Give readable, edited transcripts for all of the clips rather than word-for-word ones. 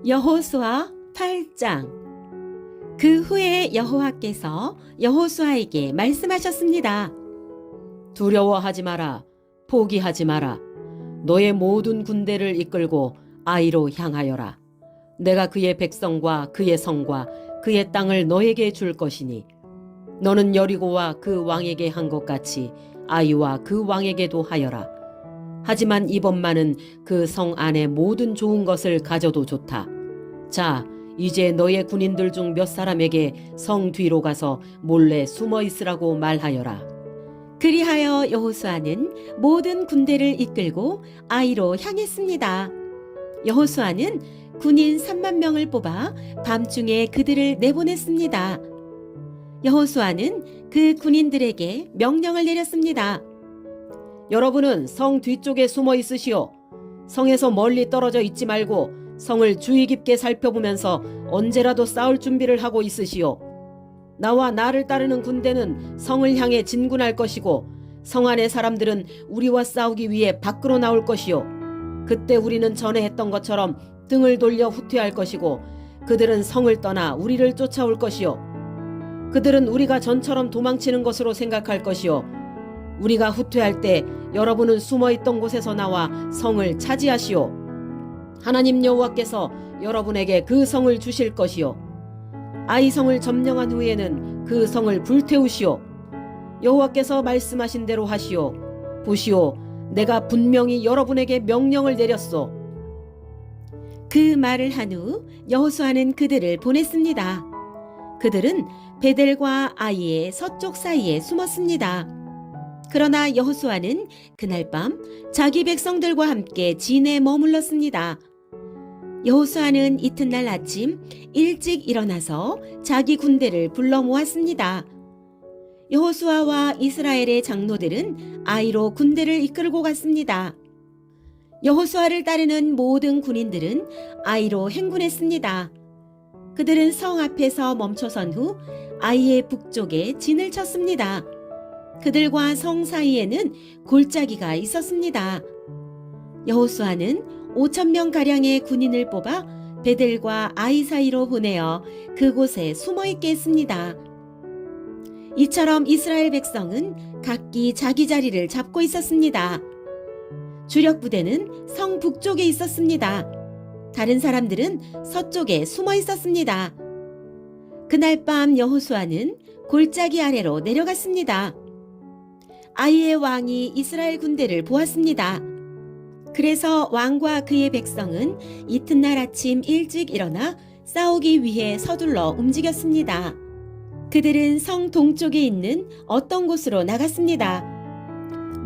여호수아 8장. 그 후에 여호와께서 여호수아에게 말씀하셨습니다. 두려워하지 마라. 포기하지 마라. 너의 모든 군대를 이끌고 아이로 향하여라. 내가 그의 백성과 그의 성과 그의 땅을 너에게 줄 것이니 너는 여리고와 그 왕에게 한 것 같이 아이와 그 왕에게도 하여라. 하지만 이번만은 그 성 안에 모든 좋은 것을 가져도 좋다. 자, 이제 너의 군인들 중 몇 사람에게 성 뒤로 가서 몰래 숨어 있으라고 말하여라. 그리하여 여호수아는 모든 군대를 이끌고 아이로 향했습니다. 여호수아는 군인 3만 명을 뽑아 밤중에 그들을 내보냈습니다. 여호수아는 그 군인들에게 명령을 내렸습니다. 여러분은 성 뒤쪽에 숨어 있으시오. 성에서 멀리 떨어져 있지 말고 성을 주의 깊게 살펴보면서 언제라도 싸울 준비를 하고 있으시오. 나와 나를 따르는 군대는 성을 향해 진군할 것이고 성 안의 사람들은 우리와 싸우기 위해 밖으로 나올 것이오. 그때 우리는 전에 했던 것처럼 등을 돌려 후퇴할 것이고 그들은 성을 떠나 우리를 쫓아올 것이오. 그들은 우리가 전처럼 도망치는 것으로 생각할 것이오. 우리가 후퇴할 때 여러분은 숨어있던 곳에서 나와 성을 차지하시오. 하나님 여호와께서 여러분에게 그 성을 주실 것이오. 아이성을 점령한 후에는 그 성을 불태우시오. 여호와께서 말씀하신 대로 하시오. 보시오, 내가 분명히 여러분에게 명령을 내렸소. 그 말을 한 후 여호수아는 그들을 보냈습니다. 그들은 베델과 아이의 서쪽 사이에 숨었습니다. 그러나 여호수아는 그날 밤 자기 백성들과 함께 진에 머물렀습니다. 여호수아는 이튿날 아침 일찍 일어나서 자기 군대를 불러 모았습니다. 여호수아와 이스라엘의 장로들은 아이로 군대를 이끌고 갔습니다. 여호수아를 따르는 모든 군인들은 아이로 행군했습니다. 그들은 성 앞에서 멈춰선 후 아이의 북쪽에 진을 쳤습니다. 그들과 성 사이에는 골짜기가 있었습니다. 여호수아는 5,000명 가량의 군인을 뽑아 베델과 아이 사이로 보내어 그곳에 숨어있게 했습니다. 이처럼 이스라엘 백성은 각기 자기 자리를 잡고 있었습니다. 주력 부대는 성 북쪽에 있었습니다. 다른 사람들은 서쪽에 숨어 있었습니다. 그날 밤 여호수아는 골짜기 아래로 내려갔습니다. 아이의 왕이 이스라엘 군대를 보았습니다. 그래서 왕과 그의 백성은 이튿날 아침 일찍 일어나 싸우기 위해 서둘러 움직였습니다. 그들은 성 동쪽에 있는 어떤 곳으로 나갔습니다.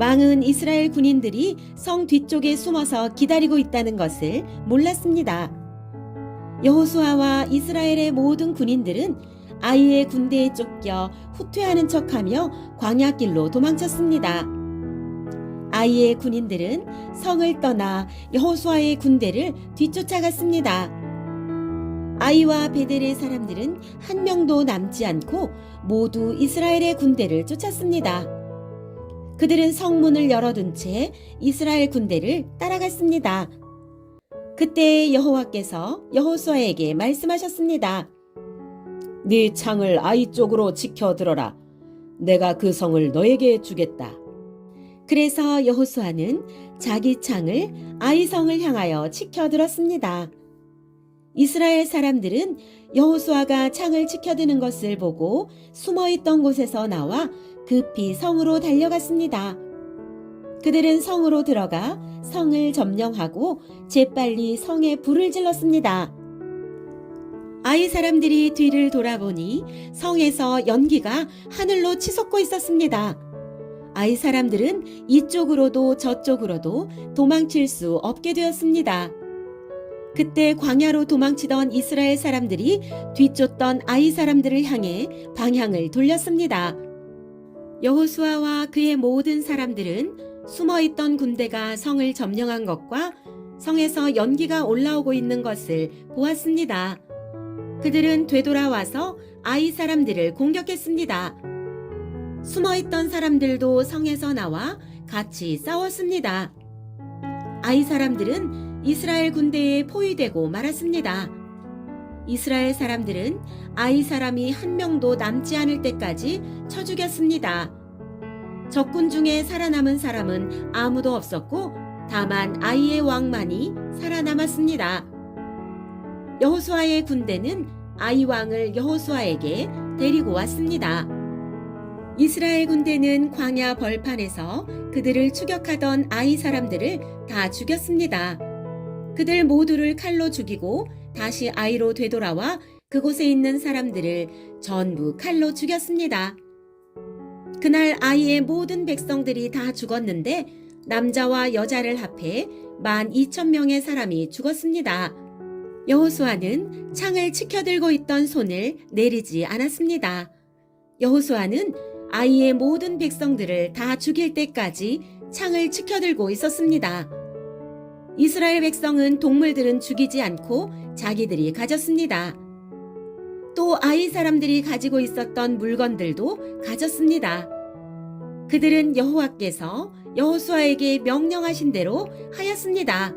왕은 이스라엘 군인들이 성 뒤쪽에 숨어서 기다리고 있다는 것을 몰랐습니다. 여호수아와 이스라엘의 모든 군인들은 아이의 군대에 쫓겨 후퇴하는 척하며 광야길로 도망쳤습니다. 아이의 군인들은 성을 떠나 여호수아의 군대를 뒤쫓아갔습니다. 아이와 베델의 사람들은 한 명도 남지 않고 모두 이스라엘의 군대를 쫓았습니다. 그들은 성문을 열어둔 채 이스라엘 군대를 따라갔습니다. 그때 여호와께서 여호수아에게 말씀하셨습니다. 네 창을 아이 쪽으로 지켜들어라. 내가 그 성을 너에게 주겠다. 그래서 여호수아는 자기 창을 아이 성을 향하여 지켜들었습니다. 이스라엘 사람들은 여호수아가 창을 지켜드는 것을 보고 숨어있던 곳에서 나와 급히 성으로 달려갔습니다. 그들은 성으로 들어가 성을 점령하고 재빨리 성에 불을 질렀습니다. 아이 사람들이 뒤를 돌아보니 성에서 연기가 하늘로 치솟고 있었습니다. 아이 사람들은 이쪽으로도 저쪽으로도 도망칠 수 없게 되었습니다. 그때 광야로 도망치던 이스라엘 사람들이 뒤쫓던 아이 사람들을 향해 방향을 돌렸습니다. 여호수아와 그의 모든 사람들은 숨어있던 군대가 성을 점령한 것과 성에서 연기가 올라오고 있는 것을 보았습니다. 그들은 되돌아와서 아이 사람들을 공격했습니다. 숨어있던 사람들도 성에서 나와 같이 싸웠습니다. 아이 사람들은 이스라엘 군대에 포위되고 말았습니다. 이스라엘 사람들은 아이 사람이 한 명도 남지 않을 때까지 쳐 죽였습니다. 적군 중에 살아남은 사람은 아무도 없었고 다만 아이의 왕만이 살아남았습니다. 여호수아의 군대는 아이 왕을 여호수아에게 데리고 왔습니다. 이스라엘 군대는 광야 벌판에서 그들을 추격하던 아이 사람들을 다 죽였습니다. 그들 모두를 칼로 죽이고 다시 아이로 되돌아와 그곳에 있는 사람들을 전부 칼로 죽였습니다. 그날 아이의 모든 백성들이 다 죽었는데 남자와 여자를 합해 12,000명의 사람이 죽었습니다. 여호수아는 창을 치켜들고 있던 손을 내리지 않았습니다. 여호수아는 아이의 모든 백성들을 다 죽일 때까지 창을 치켜들고 있었습니다. 이스라엘 백성은 동물들은 죽이지 않고 자기들이 가졌습니다. 또 아이 사람들이 가지고 있었던 물건들도 가졌습니다. 그들은 여호와께서 여호수아에게 명령하신 대로 하였습니다.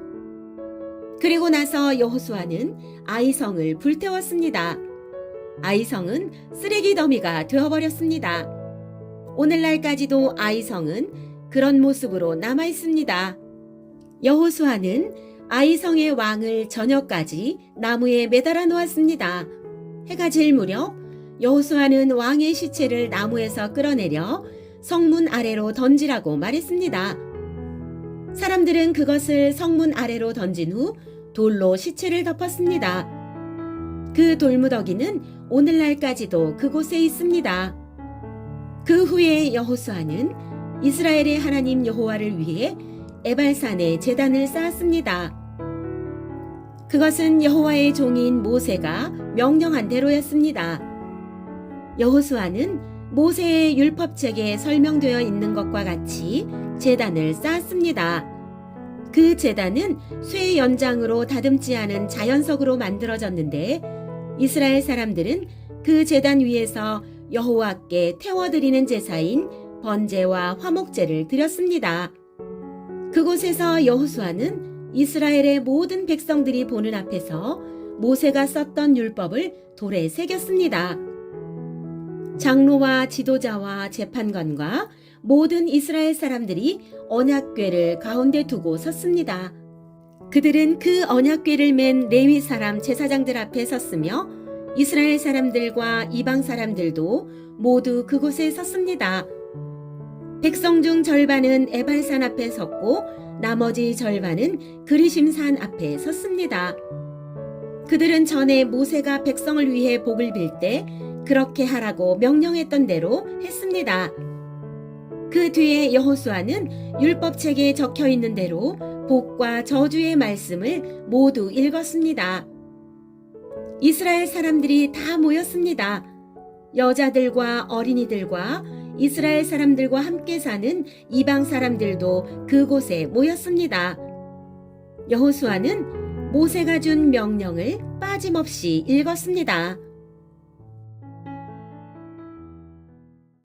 그리고 나서 여호수아는 아이성을 불태웠습니다. 아이성은 쓰레기 더미가 되어버렸습니다. 오늘날까지도 아이성은 그런 모습으로 남아 있습니다. 여호수아는 아이성의 왕을 저녁까지 나무에 매달아 놓았습니다. 해가 질 무렵 여호수아는 왕의 시체를 나무에서 끌어내려 성문 아래로 던지라고 말했습니다. 사람들은 그것을 성문 아래로 던진 후 돌로 시체를 덮었습니다. 그 돌무더기는 오늘날까지도 그곳에 있습니다. 그 후에 여호수아는 이스라엘의 하나님 여호와를 위해 에발산에 제단을 쌓았습니다. 그것은 여호와의 종인 모세가 명령한 대로였습니다. 여호수아는 모세의 율법책에 설명되어 있는 것과 같이 제단을 쌓았습니다. 그 제단은 쇠 연장으로 다듬지 않은 자연석으로 만들어졌는데 이스라엘 사람들은 그 제단 위에서 여호와께 태워드리는 제사인 번제와 화목제를 드렸습니다. 그곳에서 여호수아는 이스라엘의 모든 백성들이 보는 앞에서 모세가 썼던 율법을 돌에 새겼습니다. 장로와 지도자와 재판관과 모든 이스라엘 사람들이 언약궤를 가운데 두고 섰습니다. 그들은 그 언약궤를 맨 레위 사람 제사장들 앞에 섰으며 이스라엘 사람들과 이방 사람들도 모두 그곳에 섰습니다. 백성 중 절반은 에발산 앞에 섰고 나머지 절반은 그리심산 앞에 섰습니다. 그들은 전에 모세가 백성을 위해 복을 빌 때 그렇게 하라고 명령했던 대로 했습니다. 그 뒤에 여호수아는 율법책에 적혀 있는 대로 복과 저주의 말씀을 모두 읽었습니다. 이스라엘 사람들이 다 모였습니다. 여자들과 어린이들과 이스라엘 사람들과 함께 사는 이방 사람들도 그곳에 모였습니다. 여호수아는 모세가 준 명령을 빠짐없이 읽었습니다.